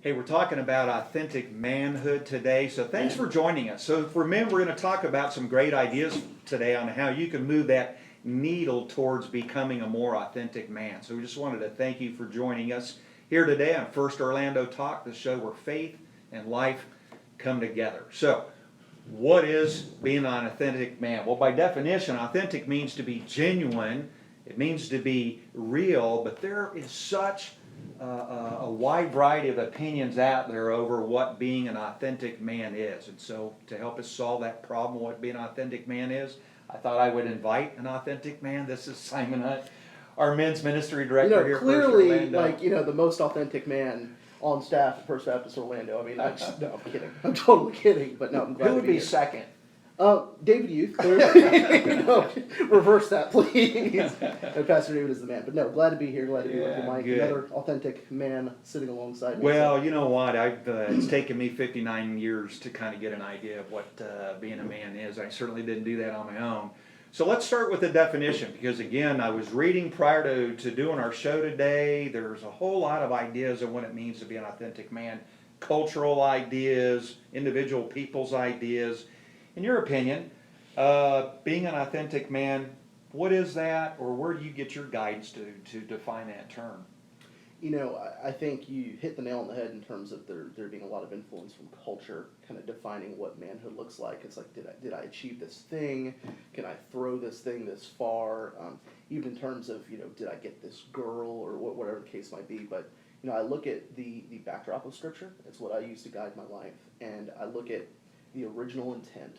Hey, we're talking about authentic manhood today, so thanks for joining us. So for men, we're going to talk about some great ideas today on how you can move that needle towards becoming a more authentic man. So we just wanted to thank you for joining us here today on First Orlando Talk, the show where faith and life come together. So what is being an authentic man? Well, by definition, authentic means to be genuine. It means to be real, but there is such a wide variety of opinions out there over what being an authentic man is. And so to help us solve that problem, what being an authentic man is, I thought I would invite an authentic man. This is Simon Hunt, our men's ministry director here at First Clearly, Orlando. the most authentic man on staff at First Baptist Orlando. I mean, no, I'm kidding. I'm totally kidding, but no, I'm glad Who to would be be here. second? David Youth, clearly. No, reverse that, please. No, Pastor David is the man. But no, glad to be here. Glad to be with you, Mike. Good. Another authentic man sitting alongside me. Well, you know what? It's taken me 59 years to kind of get an idea of what being a man is. I certainly didn't do that on my own. So let's start with the definition, because again, I was reading prior to doing our show today. There's a whole lot of ideas of what it means to be an authentic man, cultural ideas, individual people's ideas. In your opinion, being an authentic man, what is that, or where do you get your guidance to define that term? I think you hit the nail on the head in terms of there being a lot of influence from culture, kind of defining what manhood looks like. It's like, did I achieve this thing? Can I throw this thing this far? Even in terms of, did I get this girl, or whatever the case might be. But, I look at the backdrop of Scripture. It's what I use to guide my life. And I look at the original intent,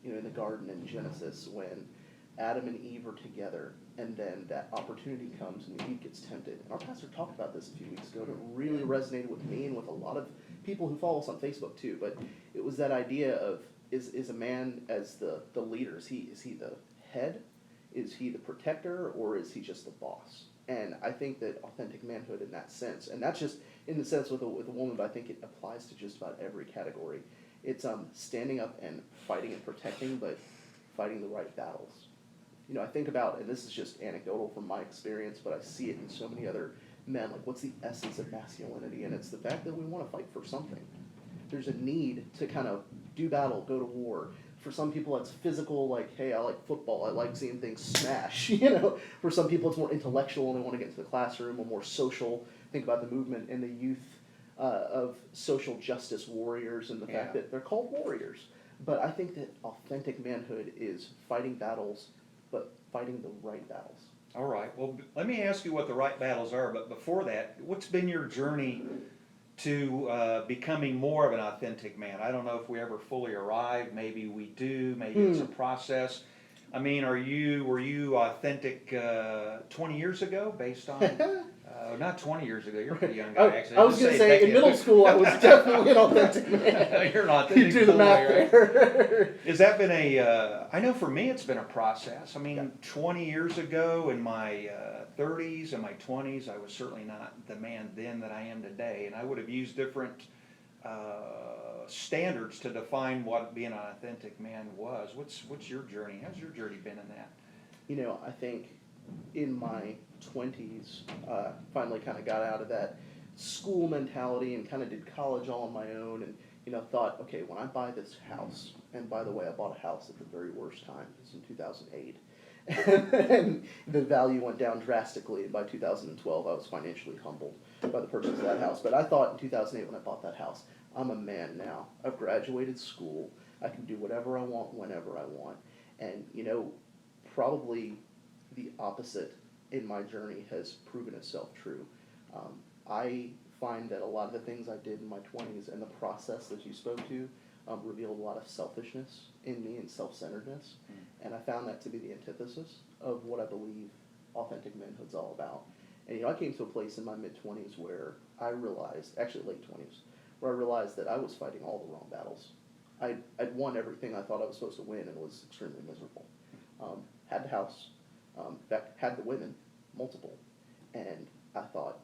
in the garden in Genesis, when Adam and Eve are together, and then that opportunity comes and Eve gets tempted. And our pastor talked about this a few weeks ago, and it really resonated with me and with a lot of people who follow us on Facebook too. But it was that idea of, is a man as the leader, is he the head? Is he the protector, or is he just the boss? And I think that authentic manhood in that sense, and that's just in the sense with a woman, but I think it applies to just about every category. It's standing up and fighting and protecting, but fighting the right battles. I think about, and this is just anecdotal from my experience, but I see it in so many other men, like what's the essence of masculinity? And it's the fact that we want to fight for something. There's a need to kind of do battle, go to war. For some people, it's physical, like, hey, I like football, I like seeing things smash, For some people, it's more intellectual, and they want to get into the classroom, or more social. Think about the movement in the youth of social justice warriors, and the fact that they're called warriors. But I think that authentic manhood is fighting battles, but fighting the right battles. All right. Well, let me ask you what the right battles are. But before that, what's been your journey to becoming more of an authentic man? I don't know if we ever fully arrive. Maybe we do. Maybe it's a process. I mean, were you authentic 20 years ago based on... not 20 years ago. You're a pretty young guy, actually. I was going to say, in middle school, I was definitely an authentic man. You're an authentic. You do the math right? there. Has that been I know for me it's been a process. I mean, 20 years ago in my 30s and my 20s, I was certainly not the man then that I am today. And I would have used different standards to define what being an authentic man was. What's your journey? How's your journey been in that? I think in my 20s, finally kind of got out of that school mentality and kind of did college all on my own, and thought, okay, when I buy this house, and by the way, I bought a house at the very worst time. It was in 2008, and the value went down drastically, and by 2012 I was financially humbled by the purchase of that house. But I thought in 2008 when I bought that house, I'm a man now. I've graduated school. I can do whatever I want whenever I want. And probably the opposite in my journey has proven itself true. I find that a lot of the things I did in my 20s and the process that you spoke to revealed a lot of selfishness in me and self-centeredness. And I found that to be the antithesis of what I believe authentic manhood's all about. And I came to a place in my mid-20s where I realized, actually late 20s, where I realized that I was fighting all the wrong battles. I'd won everything I thought I was supposed to win and was extremely miserable. Had the house, in fact, had the women, multiple, and I thought,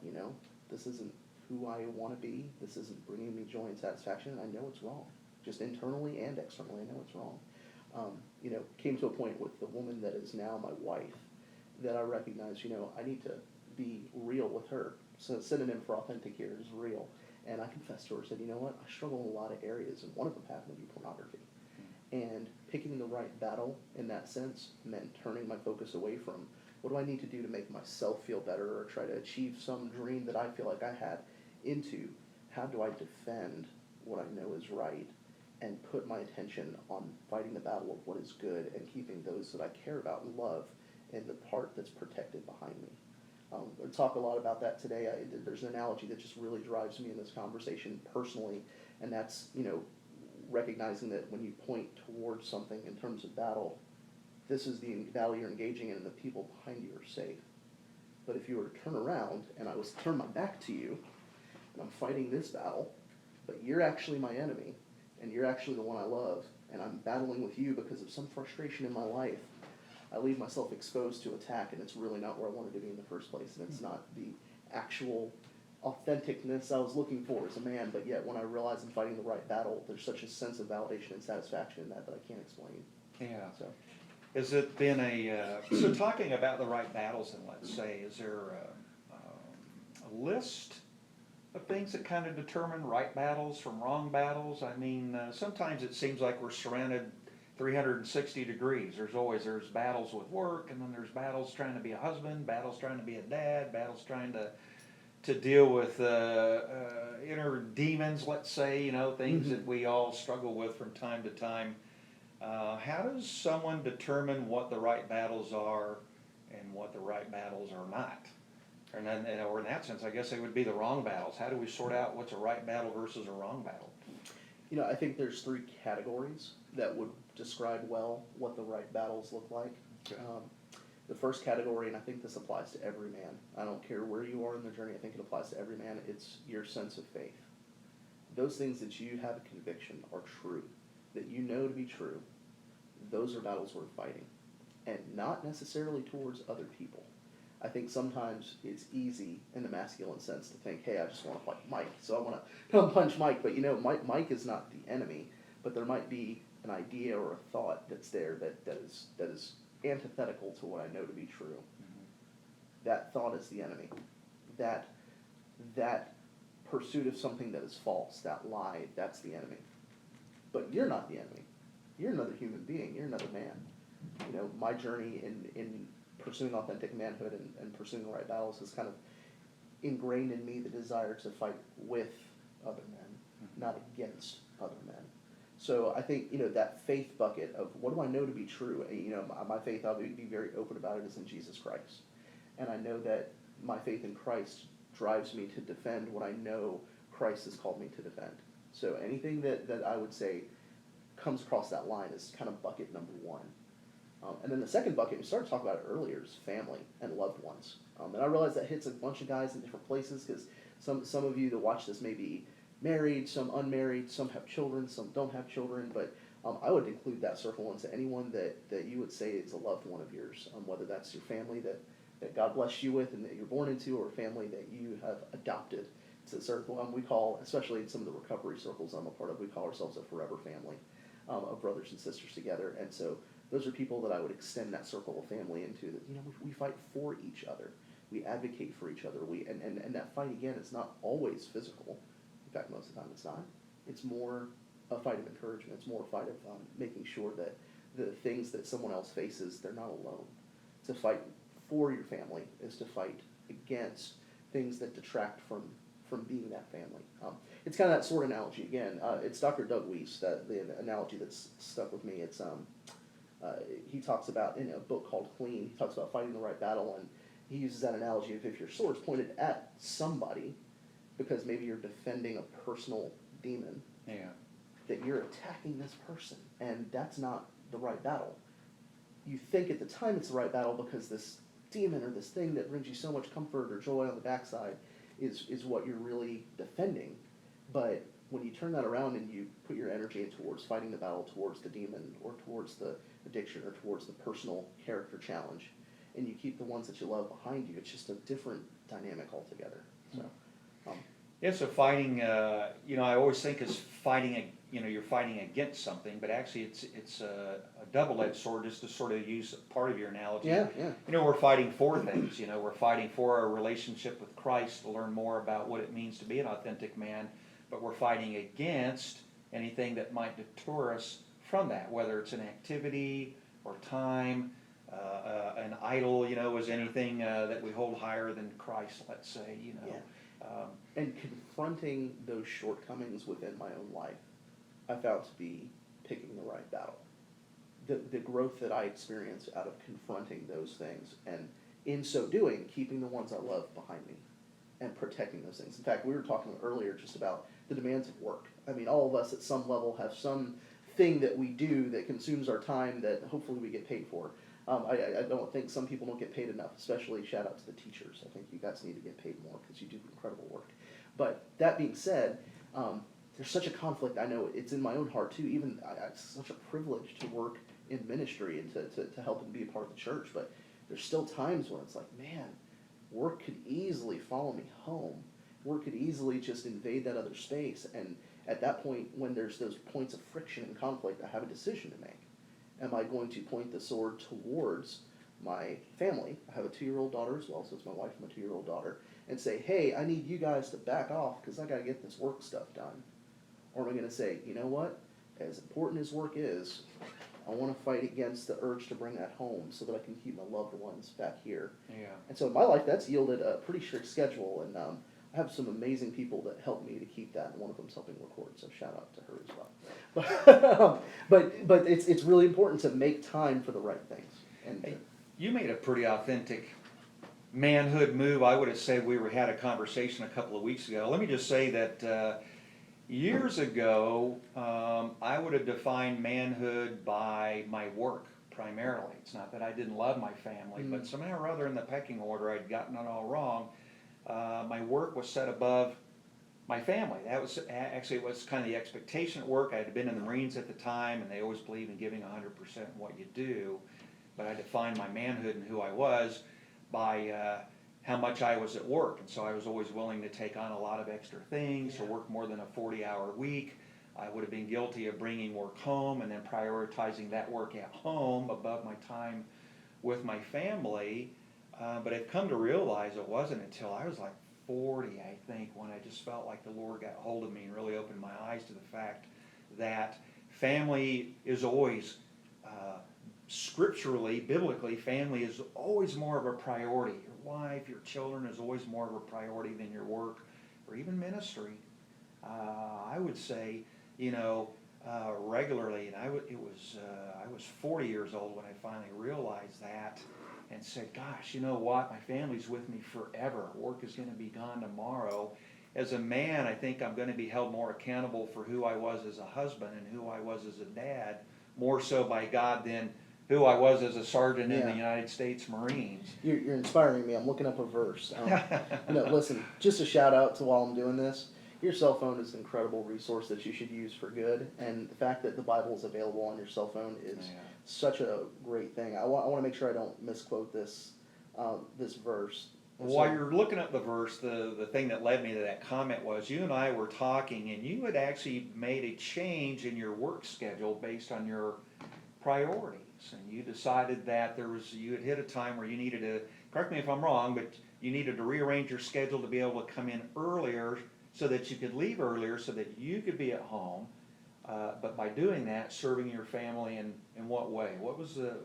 this isn't who I want to be, this isn't bringing me joy and satisfaction, and I know it's wrong, just internally and externally, I know it's wrong. Came to a point with the woman that is now my wife, that I recognized, I need to be real with her. So the synonym for authentic here is real. And I confessed to her, said, you know what, I struggle in a lot of areas, and one of them happened to be pornography. And picking the right battle in that sense meant turning my focus away from what do I need to do to make myself feel better or try to achieve some dream that I feel like I had, into how do I defend what I know is right and put my attention on fighting the battle of what is good and keeping those that I care about and love in the part that's protected behind me. We'll talk a lot about that today. There's an analogy that just really drives me in this conversation personally, and that's, recognizing that when you point towards something in terms of battle, this is the battle you're engaging in, and the people behind you are safe. But if you were to turn around and I was to turn my back to you, and I'm fighting this battle, but you're actually my enemy, and you're actually the one I love, and I'm battling with you because of some frustration in my life, I leave myself exposed to attack, and it's really not where I wanted to be in the first place, and it's not the actual authenticness I was looking for as a man, but yet when I realize I'm fighting the right battle, there's such a sense of validation and satisfaction in that I can't explain. Yeah. So, Has it been so talking about the right battles, and let's say, is there a list of things that kind of determine right battles from wrong battles? I mean, sometimes it seems like we're surrounded 360 degrees. There's battles with work, and then there's battles trying to be a husband, battles trying to be a dad, battles trying to deal with inner demons, let's say, things that we all struggle with from time to time. How does someone determine what the right battles are and what the right battles are not? Or in that sense, I guess they would be the wrong battles. How do we sort out what's a right battle versus a wrong battle? I think there's 3 categories that would describe well what the right battles look like. Okay. The first category, and I think this applies to every man, I don't care where you are in the journey, I think it applies to every man, it's your sense of faith. Those things that you have a conviction are true, that you know to be true, those are battles worth fighting, and not necessarily towards other people. I think sometimes it's easy in the masculine sense to think, hey, I just want to fight Mike, so I want to come punch Mike, but Mike is not the enemy, but there might be an idea or a thought that's there that is antithetical to what I know to be true. Mm-hmm. That thought is the enemy. That pursuit of something that is false, that lie, that's the enemy. But you're not the enemy. You're another human being. You're another man. My journey in pursuing authentic manhood and pursuing the right battles has kind of ingrained in me the desire to fight with other men, not against other men. So I think, that faith bucket of what do I know to be true? My faith, I'll be very open about it, is in Jesus Christ. And I know that my faith in Christ drives me to defend what I know Christ has called me to defend. So anything that I would say comes across that line is kind of bucket number 1. And then the second bucket, we started talking about it earlier, is family and loved ones. And I realize that hits a bunch of guys in different places, because some of you that watch this may be married, some unmarried, some have children, some don't have children, but I would include that circle into anyone that you would say is a loved one of yours, whether that's your family that God blessed you with and that you're born into, or a family that you have adopted. It's a circle we call, especially in some of the recovery circles I'm a part of, we call ourselves a forever family of brothers and sisters together. And so those are people that I would extend that circle of family into, that we fight for each other, we advocate for each other, and that fight, again, is not always physical. In fact, most of the time it's not. It's more a fight of encouragement. It's more a fight of making sure that the things that someone else faces, they're not alone. To fight for your family is to fight against things that detract from being that family. It's kind of that sort of analogy again. It's Dr. Doug Weiss, the analogy that's stuck with me. It's he talks about, in a book called Clean, he talks about fighting the right battle, and he uses that analogy of if your sword's pointed at somebody, because maybe you're defending a personal demon, that you're attacking this person, and that's not the right battle. You think at the time it's the right battle because this demon or this thing that brings you so much comfort or joy on the backside is what you're really defending. But when you turn that around and you put your energy in towards fighting the battle towards the demon or towards the addiction or towards the personal character challenge, and you keep the ones that you love behind you, it's just a different dynamic altogether. So, so fighting, I always think is fighting you're fighting against something, but actually it's a double-edged sword, just to sort of use part of your analogy. Yeah, yeah. We're fighting for things. We're fighting for our relationship with Christ, to learn more about what it means to be an authentic man, but we're fighting against anything that might deter us from that, whether it's an activity or time. An idol, is anything that we hold higher than Christ, let's say, Yeah. And confronting those shortcomings within my own life, I found to be picking the right battle. The growth that I experience out of confronting those things, and in so doing, keeping the ones I love behind me and protecting those things. In fact, we were talking earlier just about the demands of work. I mean, all of us at some level have some thing that we do that consumes our time that hopefully we get paid for. I don't think some people don't get paid enough, especially shout out to the teachers. I think you guys need to get paid more because you do incredible work. But that being said, there's such a conflict. I know it's in my own heart too. Even it's such a privilege to work in ministry and to help and be a part of the church. But there's still times when it's like, man, work could easily follow me home. Work could easily just invade that other space. And at that point, when there's those points of friction and conflict, I have a decision to make. Am I going to point the sword towards my family? I have a 2-year-old daughter as well, so it's my wife and my 2-year-old daughter, and say, hey, I need you guys to back off because I got to get this work stuff done? Or am I going to say, you know what, as important as work is, I want to fight against the urge to bring that home so that I can keep my loved ones back here? Yeah. And so in my life, that's yielded a pretty strict schedule, and I have some amazing people that help me to keep that, and one of them's helping record, so shout out to her as well. But it's really important to make time for the right things. And Hey, you made a pretty authentic manhood move. I would have said had a conversation a couple of weeks ago. Let me just say that years ago, I would have defined manhood by my work primarily. It's not that I didn't love my family, but somehow or other in the pecking order, I'd gotten it all wrong. My work was set above my family. That was actually, it was kind of the expectation at work. I had been in the Marines at the time, and they always believe in giving 100% in what you do. But I defined my manhood and who I was by how much I was at work. And so I was always willing to take on a lot of extra things or work more than a 40-hour week. I would have been guilty of bringing work home and then prioritizing that work at home above my time with my family. But I've come to realize it wasn't until I was like 40, I think, when I just felt like the Lord got hold of me and really opened my eyes to the fact that family is always, scripturally, biblically, family is always more of a priority. Your wife, your children is always more of a priority than your work or even ministry. I would say, regularly, and I was 40 years old when I finally realized that. And said, gosh, you know what? My family's with me forever. Work is going to be gone tomorrow. As a man, I think I'm going to be held more accountable for who I was as a husband and who I was as a dad, more so by God than who I was as a sergeant in the United States Marines. You're inspiring me. I'm looking up a verse. Listen, just a shout out to while I'm doing this. Your cell phone is an incredible resource that you should use for good, and the fact that the Bible is available on your cell phone is such a great thing. I want to make sure I don't misquote this verse. While you're looking up the verse, the thing that led me to that comment was you and I were talking, and you had actually made a change in your work schedule based on your priorities, and you decided that you had hit a time where you needed to, correct me if I'm wrong, but you needed to rearrange your schedule to be able to come in earlier so that you could leave earlier so that you could be at home. But by doing that, serving your family in what way? What was the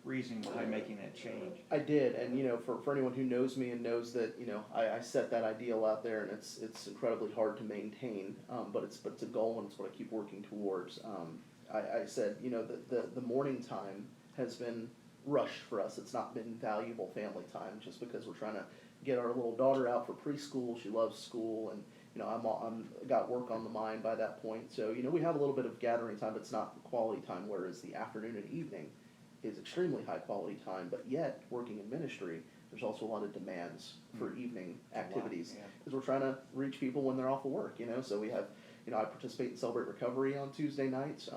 reason behind making that change? I did, and for anyone who knows me and knows that I set that ideal out there, and it's incredibly hard to maintain, but it's a goal and it's what I keep working towards. I said the morning time has been rushed for us. It's not been valuable family time just because we're trying to get our little daughter out for preschool. She loves school, and I'm got work on the mind by that point. So we have a little bit of gathering time, but it's not quality time. Whereas the afternoon and evening is extremely high quality time. But yet, working in ministry, there's also a lot of demands for evening activities because we're trying to reach people when they're off of work. So we have, I participate in Celebrate Recovery on Tuesday nights.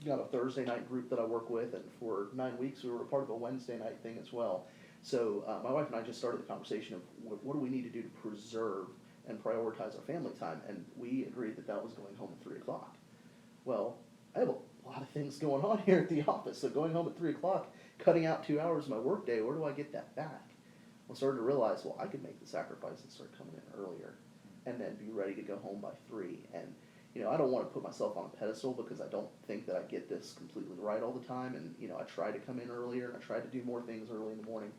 Got a Thursday night group that I work with, and for 9 weeks we were a part of a Wednesday night thing as well. So my wife and I just started the conversation of what do we need to do to preserve and prioritize our family time, and we agreed that was going home at 3 o'clock. well, I have a lot of things going on here at the office. So going home at 3 o'clock, cutting out 2 hours of my workday, where do I get that back? I started to realize, well, I could make the sacrifice and start coming in earlier, and then be ready to go home by 3. And I don't want to put myself on a pedestal because I don't think that I get this completely right all the time. And I try to come in earlier and I try to do more things early in the morning,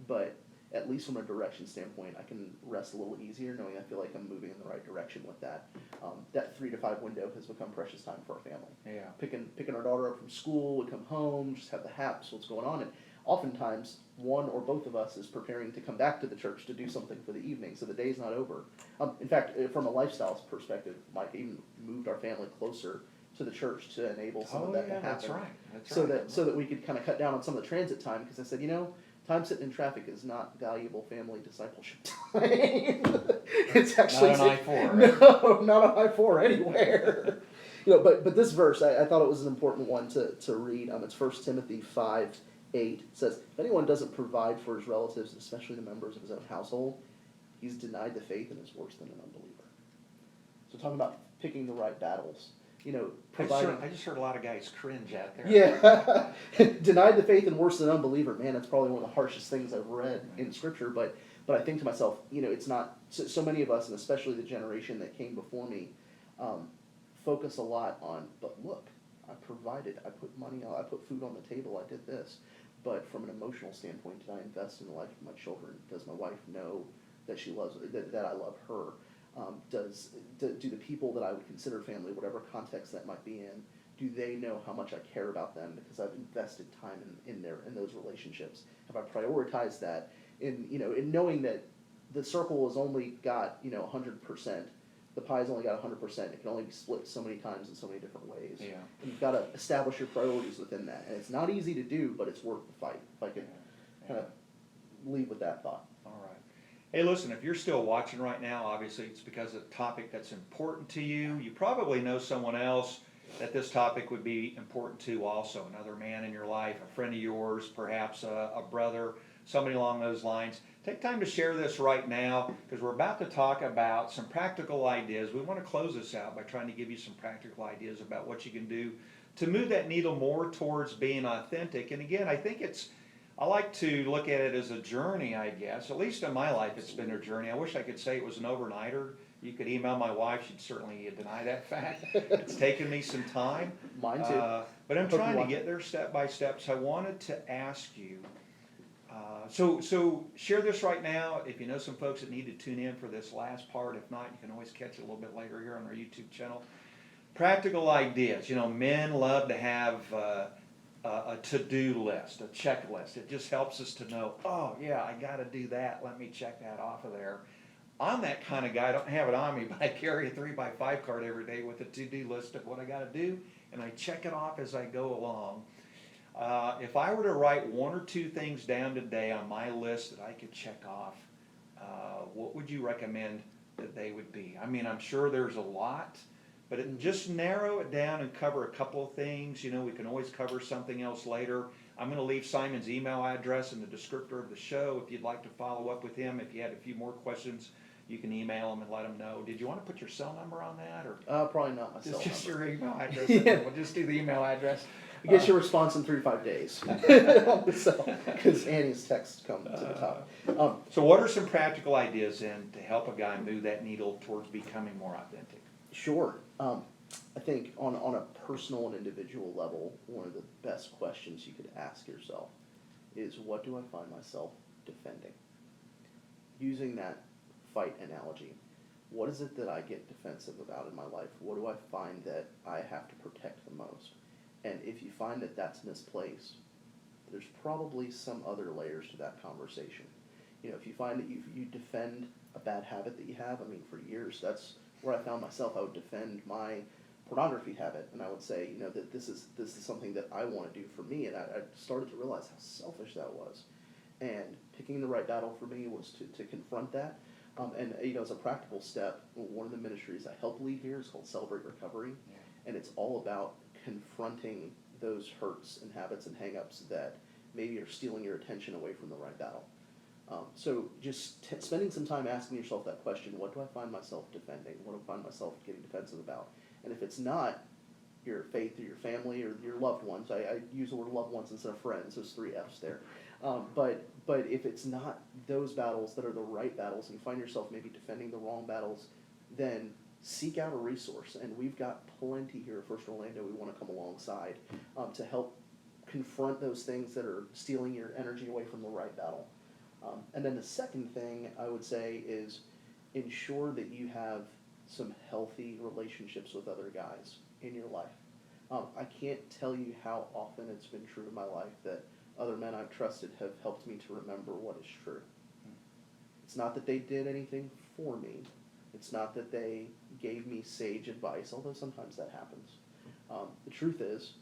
but at least from a direction standpoint, I can rest a little easier knowing I feel like I'm moving in the right direction with that. That 3 to 5 window has become precious time for our family. Yeah. Picking our daughter up from school, we come home, just have the haps, what's going on, and oftentimes one or both of us is preparing to come back to the church to do something for the evening, so the day's not over. In fact, from a lifestyle perspective, Mike even moved our family closer to the church to enable some of that to happen. That's right. So that we could kind of cut down on some of the transit time, because I said, time sitting in traffic is not valuable family discipleship time. It's actually not on I-4. Right? No, not on I-4 anywhere. But this verse, I thought it was an important one to read. It's 1 Timothy 5:8. It says, if anyone doesn't provide for his relatives, especially the members of his own household, he's denied the faith and is worse than an unbeliever. So talking about picking the right battles. Providing. I just heard a lot of guys cringe out there. Yeah, denied the faith and worse than unbeliever. Man, that's probably one of the harshest things I've read in Scripture. But I think to myself, it's not so many of us, and especially the generation that came before me, focus a lot on. But look, I provided. I put money out. I put food on the table. I did this. But from an emotional standpoint, did I invest in the life of my children? Does my wife know that she loves that I love her? Do the people that I would consider family, whatever context that might be in, do they know how much I care about them because I've invested time in those relationships? Have I prioritized that in knowing that the circle has only got 100%, the pie's only got 100%. It can only be split so many times in so many different ways. Yeah. And you've got to establish your priorities within that, and it's not easy to do, but it's worth the fight. If I could kind of leave with that thought. All right. Hey, listen, if you're still watching right now, obviously it's because of a topic that's important to you. You probably know someone else that this topic would be important to also, another man in your life, a friend of yours, perhaps a brother, somebody along those lines. Take time to share this right now, because we're about to talk about some practical ideas. We want to close this out by trying to give you some practical ideas about what you can do to move that needle more towards being authentic. And again, I like to look at it as a journey, I guess. At least in my life, it's been a journey. I wish I could say it was an overnighter. You could email my wife. She'd certainly deny that fact. It's taken me some time. Mine too. But I'm trying to get there step by step. So I wanted to ask you, so share this right now. If you know some folks that need to tune in for this last part, if not, you can always catch it a little bit later here on our YouTube channel. Practical ideas. Men love to have a to-do list, a checklist. It just helps us to know, oh yeah, I got to do that. Let me check that off of there. I'm that kind of guy. I don't have it on me, but I carry a 3x5 card every day with a to-do list of what I got to do, and I check it off as I go along. If I were to write 1 or 2 things down today on my list that I could check off, what would you recommend that they would be? I mean, I'm sure there's a lot, but just narrow it down and cover a couple of things. We can always cover something else later. I'm going to leave Simon's email address in the descriptor of the show if you'd like to follow up with him. If you had a few more questions, you can email him and let him know. Did you want to put your cell number on that? Or Probably not my cell number. Just your email address. Yeah. We'll just do the email address. I get your response in 3 to 5 days. Because Annie's texts come to the top. So what are some practical ideas then to help a guy move that needle towards becoming more authentic? Sure. I think on a personal and individual level, one of the best questions you could ask yourself is, what do I find myself defending? Using that fight analogy, what is it that I get defensive about in my life? What do I find that I have to protect the most? And if you find that that's misplaced, there's probably some other layers to that conversation. If you find that you defend a bad habit that you have, for years, that's where I found myself. I would defend my pornography habit, and I would say, that this is something that I want to do for me, and I started to realize how selfish that was. And picking the right battle for me was to confront that. And as a practical step, one of the ministries I help lead here is called Celebrate Recovery, and it's all about confronting those hurts and habits and hang-ups that maybe are stealing your attention away from the right battle. So just spending some time asking yourself that question, what do I find myself defending? What do I find myself getting defensive about? And if it's not your faith or your family or your loved ones. I use the word loved ones instead of friends. There's 3 F's there. But if it's not those battles that are the right battles, and you find yourself maybe defending the wrong battles, then seek out a resource. And we've got plenty here at First Orlando we want to come alongside to help confront those things that are stealing your energy away from the right battle. And then the second thing I would say is ensure that you have some healthy relationships with other guys in your life. I can't tell you how often it's been true in my life that other men I've trusted have helped me to remember what is true. It's not that they did anything for me. It's not that they gave me sage advice, although sometimes that happens. The truth is,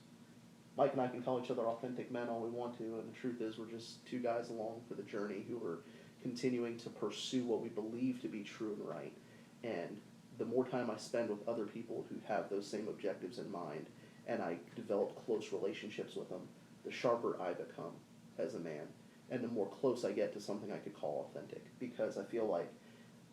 Mike and I can call each other authentic men all we want to, and the truth is we're just 2 guys along for the journey who are continuing to pursue what we believe to be true and right. And the more time I spend with other people who have those same objectives in mind, and I develop close relationships with them, the sharper I become as a man, and the more close I get to something I could call authentic. Because I feel like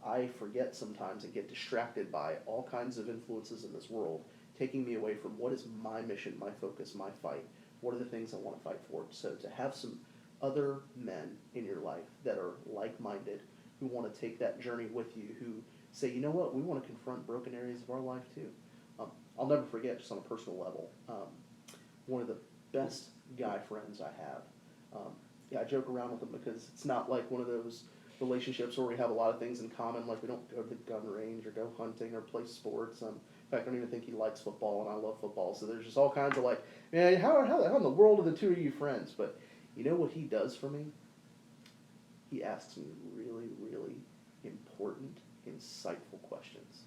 I forget sometimes and get distracted by all kinds of influences in this world, taking me away from what is my mission, my focus, my fight. What are the things I want to fight for? So to have some other men in your life that are like-minded, who want to take that journey with you, who say, you know what, we want to confront broken areas of our life too. I'll never forget, just on a personal level, one of the best guy friends I have. I joke around with him because it's not like one of those relationships where we have a lot of things in common, like we don't go to the gun range or go hunting or play sports. In fact, I don't even think he likes football, and I love football. So there's just all kinds of like, man, how in the world are the 2 of you friends? But you know what he does for me? He asks me really, really important, insightful questions.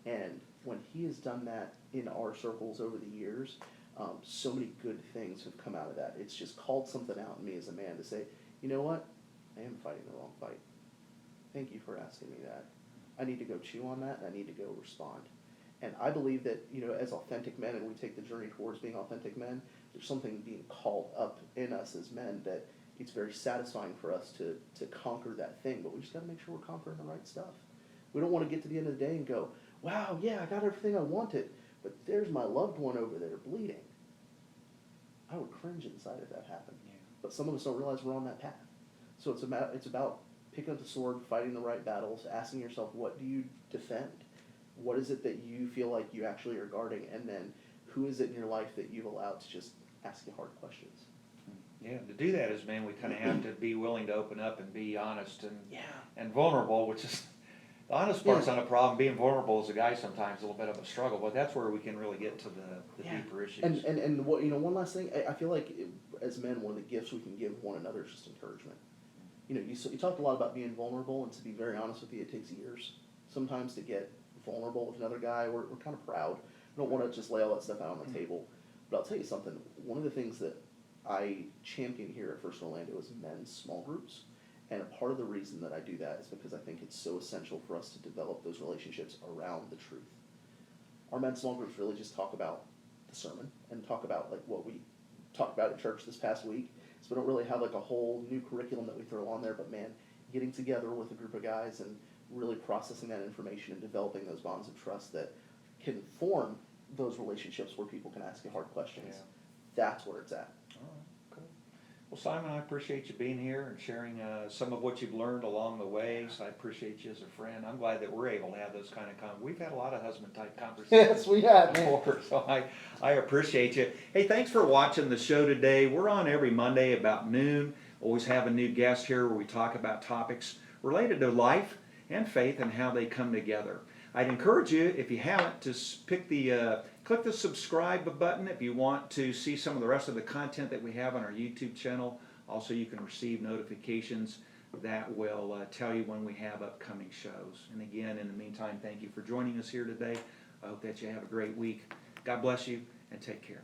And when he has done that in our circles over the years, so many good things have come out of that. It's just called something out in me as a man to say, you know what? I am fighting the wrong fight. Thank you for asking me that. I need to go chew on that, and I need to go respond. And I believe that, as authentic men, and we take the journey towards being authentic men, there's something being called up in us as men that it's very satisfying for us to conquer that thing, but we just got to make sure we're conquering the right stuff. We don't want to get to the end of the day and go, wow, yeah, I got everything I wanted, but there's my loved one over there bleeding. I would cringe inside if that happened. Yeah. But some of us don't realize we're on that path. So it's about picking up the sword, fighting the right battles, asking yourself, what do you defend? What is it that you feel like you actually are guarding? And then who is it in your life that you've allowed to just ask you hard questions? Yeah, to do that as men, we kind of have to be willing to open up and be honest Yeah. and vulnerable, which is, the honest part's not a problem. Being vulnerable as a guy sometimes is a little bit of a struggle, but that's where we can really get to the deeper issues. And what, one last thing, I feel like as men, one of the gifts we can give one another is just encouragement. You talked a lot about being vulnerable, and to be very honest with you, it takes years sometimes to get vulnerable with another guy. We're kind of proud. We don't want to just lay all that stuff out on the table. But I'll tell you something, one of the things that I champion here at First Orlando is men's small groups. And a part of the reason that I do that is because I think it's so essential for us to develop those relationships around the truth. Our men's small groups really just talk about the sermon and talk about like what we talked about at church this past week. So we don't really have like a whole new curriculum that we throw on there, but man, getting together with a group of guys and really processing that information and developing those bonds of trust that can form those relationships where people can ask you hard questions. Yeah. That's where it's at. All right, cool. Well, Simon, I appreciate you being here and sharing some of what you've learned along the way. So I appreciate you as a friend. I'm glad that we're able to have those kind of we've had a lot of husband-type conversations. Yes, we have. Before, so I appreciate you. Hey, thanks for watching the show today. We're on every Monday about noon. Always have a new guest here where we talk about topics related to life and faith and how they come together. I'd encourage you, if you haven't, to click the subscribe button if you want to see some of the rest of the content that we have on our YouTube channel. Also, you can receive notifications that will tell you when we have upcoming shows. And again, in the meantime, thank you for joining us here today. I hope that you have a great week. God bless you, and take care.